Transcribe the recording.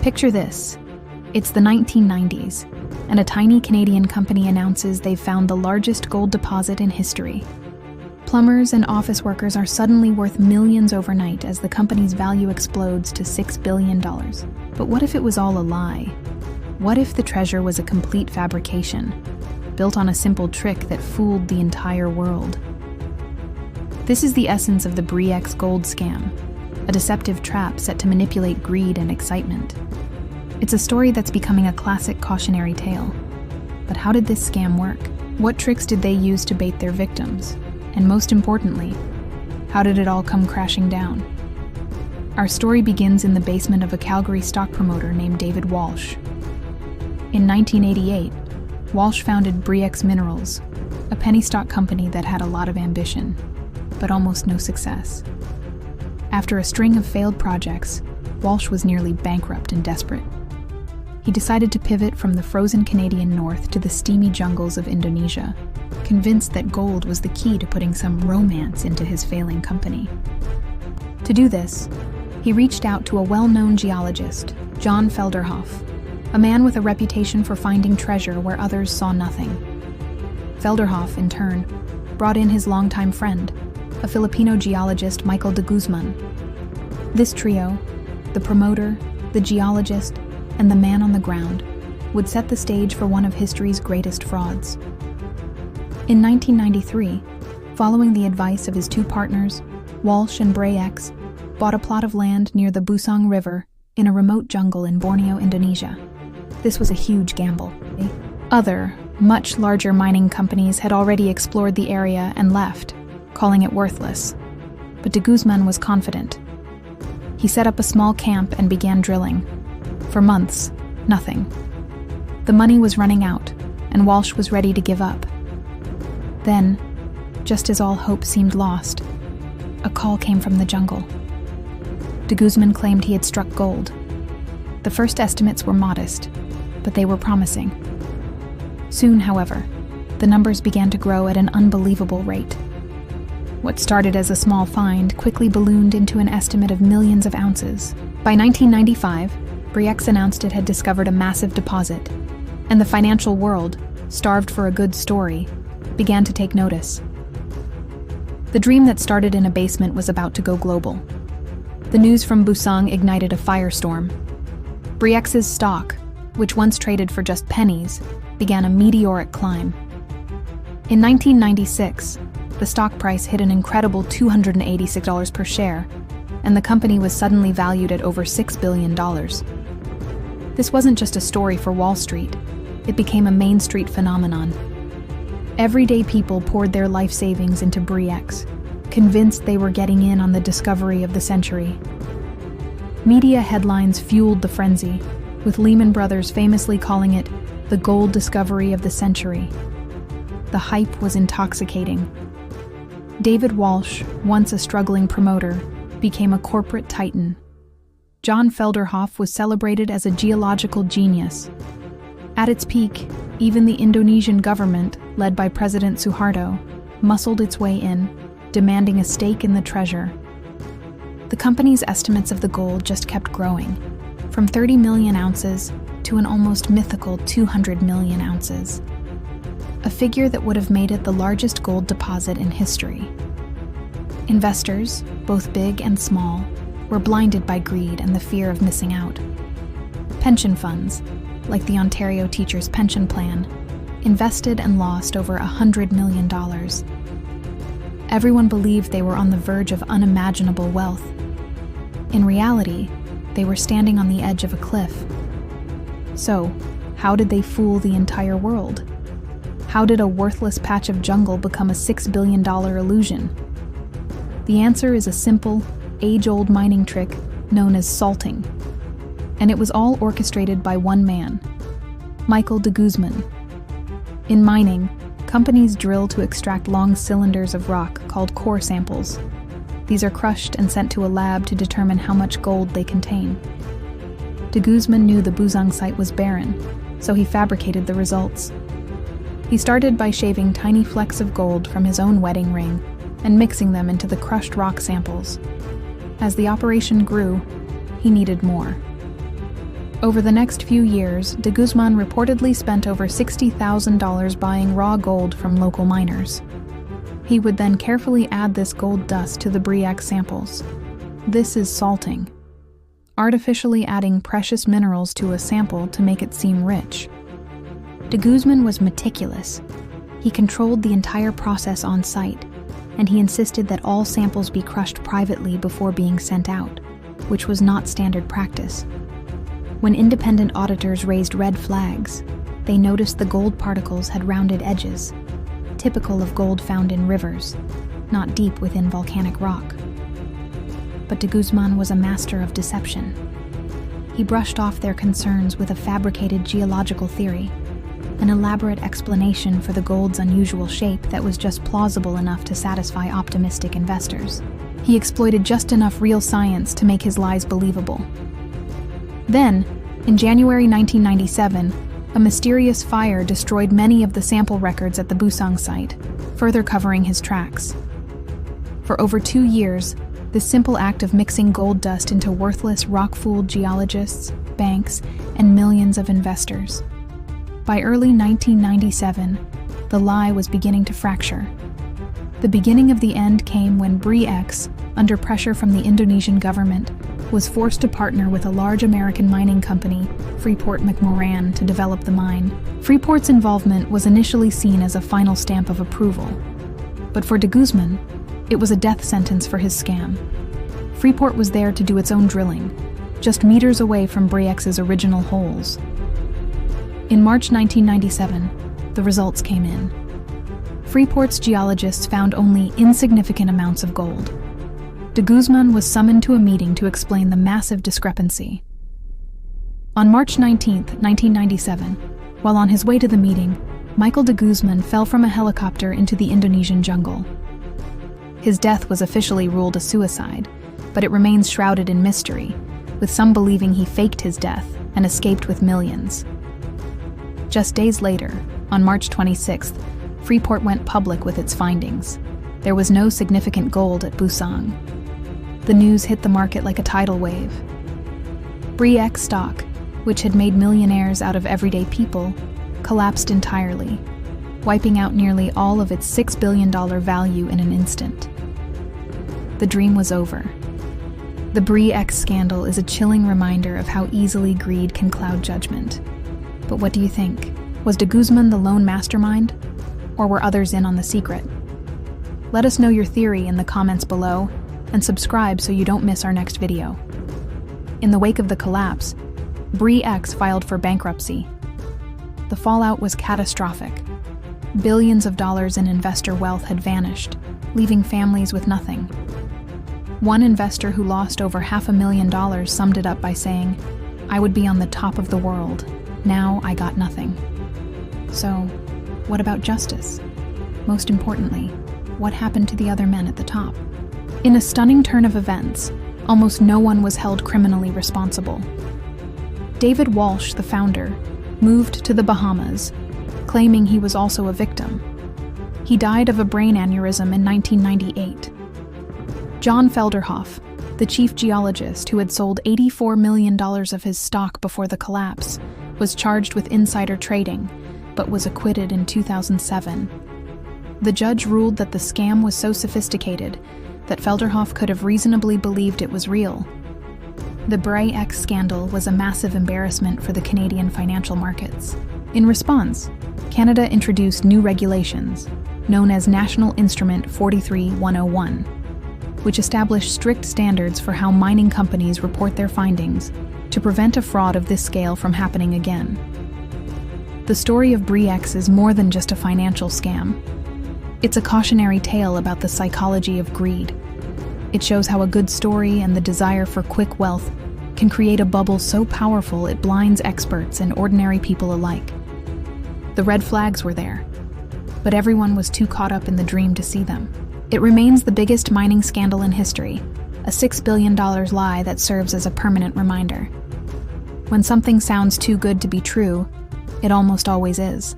Picture this. It's the 1990s, and a tiny Canadian company announces they've found the largest gold deposit in history. Plumbers and office workers are suddenly worth millions overnight as the company's value explodes to $6 billion. But what if it was all a lie? What if the treasure was a complete fabrication, built on a simple trick that fooled the entire world? This is the essence of the Bre-X gold scam, a deceptive trap set to manipulate greed and excitement. It's a story that's becoming a classic cautionary tale. But how did this scam work? What tricks did they use to bait their victims? And most importantly, how did it all come crashing down? Our story begins in the basement of a Calgary stock promoter named David Walsh. In 1988, Walsh founded Bre-X Minerals, a penny stock company that had a lot of ambition, but almost no success. After a string of failed projects, Walsh was nearly bankrupt and desperate. He decided to pivot from the frozen Canadian north to the steamy jungles of Indonesia, convinced that gold was the key to putting some romance into his failing company. To do this, he reached out to a well-known geologist, John Felderhoff, a man with a reputation for finding treasure where others saw nothing. Felderhoff, in turn, brought in his longtime friend, a Filipino geologist, Michael de Guzman. This trio, the promoter, the geologist, and the man on the ground, would set the stage for one of history's greatest frauds. In 1993, following the advice of his two partners, Walsh and Bre-X bought a plot of land near the Busong River in a remote jungle in Borneo, Indonesia. This was a huge gamble. Other, much larger mining companies had already explored the area and left, calling it worthless. But de Guzman was confident. He set up a small camp and began drilling. For months, nothing. The money was running out, and Walsh was ready to give up. Then, just as all hope seemed lost, a call came from the jungle. De Guzman claimed he had struck gold. The first estimates were modest, but they were promising. Soon, however, the numbers began to grow at an unbelievable rate. What started as a small find quickly ballooned into an estimate of millions of ounces. By 1995, Bre-X announced it had discovered a massive deposit, and the financial world, starved for a good story, began to take notice. The dream that started in a basement was about to go global. The news from Busong ignited a firestorm. Bre-X's stock, which once traded for just pennies, began a meteoric climb. In 1996, the stock price hit an incredible $286 per share, and the company was suddenly valued at over $6 billion. This wasn't just a story for Wall Street, it became a Main Street phenomenon. Everyday people poured their life savings into Bre-X, convinced they were getting in on the discovery of the century. Media headlines fueled the frenzy, with Lehman Brothers famously calling it the gold discovery of the century. The hype was intoxicating. David Walsh, once a struggling promoter, became a corporate titan. John Felderhoff was celebrated as a geological genius. At its peak, even the Indonesian government, led by President Suharto, muscled its way in, demanding a stake in the treasure. The company's estimates of the gold just kept growing, from 30 million ounces to an almost mythical 200 million ounces. A figure that would have made it the largest gold deposit in history. Investors, both big and small, were blinded by greed and the fear of missing out. Pension funds, like the Ontario Teachers' Pension Plan, invested and lost over $100 million. Everyone believed they were on the verge of unimaginable wealth. In reality, they were standing on the edge of a cliff. So, how did they fool the entire world? How did a worthless patch of jungle become a $6 billion illusion? The answer is a simple, age-old mining trick known as salting. And it was all orchestrated by one man, Michael de Guzman. In mining, companies drill to extract long cylinders of rock called core samples. These are crushed and sent to a lab to determine how much gold they contain. De Guzman knew the Busong site was barren, so he fabricated the results. He started by shaving tiny flecks of gold from his own wedding ring and mixing them into the crushed rock samples. As the operation grew, he needed more. Over the next few years, de Guzman reportedly spent over $60,000 buying raw gold from local miners. He would then carefully add this gold dust to the Bre-X samples. This is salting, artificially adding precious minerals to a sample to make it seem rich. De Guzman was meticulous. He controlled the entire process on site, and he insisted that all samples be crushed privately before being sent out, which was not standard practice. When independent auditors raised red flags, they noticed the gold particles had rounded edges, typical of gold found in rivers, not deep within volcanic rock. But de Guzman was a master of deception. He brushed off their concerns with a fabricated geological theory, an elaborate explanation for the gold's unusual shape that was just plausible enough to satisfy optimistic investors. He exploited just enough real science to make his lies believable. Then, in January 1997, a mysterious fire destroyed many of the sample records at the Busang site, further covering his tracks. For over 2 years, this simple act of mixing gold dust into worthless rock fooled geologists, banks, and millions of investors. By early 1997, the lie was beginning to fracture. The beginning of the end came when Bre-X, under pressure from the Indonesian government, was forced to partner with a large American mining company, Freeport-McMoRan, to develop the mine. Freeport's involvement was initially seen as a final stamp of approval. But for de Guzman, it was a death sentence for his scam. Freeport was there to do its own drilling, just meters away from Bre-X's original holes. In March 1997, the results came in. Freeport's geologists found only insignificant amounts of gold. De Guzman was summoned to a meeting to explain the massive discrepancy. On March 19, 1997, while on his way to the meeting, Michael de Guzman fell from a helicopter into the Indonesian jungle. His death was officially ruled a suicide, but it remains shrouded in mystery, with some believing he faked his death and escaped with millions. Just days later, on March 26th, Freeport went public with its findings. There was no significant gold at Busang. The news hit the market like a tidal wave. Bre-X stock, which had made millionaires out of everyday people, collapsed entirely, wiping out nearly all of its $6 billion value in an instant. The dream was over. The Bre-X scandal is a chilling reminder of how easily greed can cloud judgment. But what do you think? Was de Guzman the lone mastermind? Or were others in on the secret? Let us know your theory in the comments below, and subscribe so you don't miss our next video. In the wake of the collapse, Bre-X filed for bankruptcy. The fallout was catastrophic. Billions of dollars in investor wealth had vanished, leaving families with nothing. One investor who lost over $500,000 summed it up by saying, "I would be on the top of the world. Now I got nothing." So, what about justice? Most importantly, what happened to the other men at the top? In a stunning turn of events, almost no one was held criminally responsible. David Walsh, the founder, moved to the Bahamas, claiming he was also a victim. He died of a brain aneurysm in 1998. John Felderhoff, the chief geologist who had sold $84 million of his stock before the collapse, was charged with insider trading, but was acquitted in 2007. The judge ruled that the scam was so sophisticated that Felderhoff could have reasonably believed it was real. The Bre-X scandal was a massive embarrassment for the Canadian financial markets. In response, Canada introduced new regulations, known as National Instrument 43-101, which established strict standards for how mining companies report their findings to prevent a fraud of this scale from happening again. The story of Bre-X is more than just a financial scam. It's a cautionary tale about the psychology of greed. It shows how a good story and the desire for quick wealth can create a bubble so powerful it blinds experts and ordinary people alike. The red flags were there, but everyone was too caught up in the dream to see them. It remains the biggest mining scandal in history, a $6 billion lie that serves as a permanent reminder. When something sounds too good to be true, it almost always is.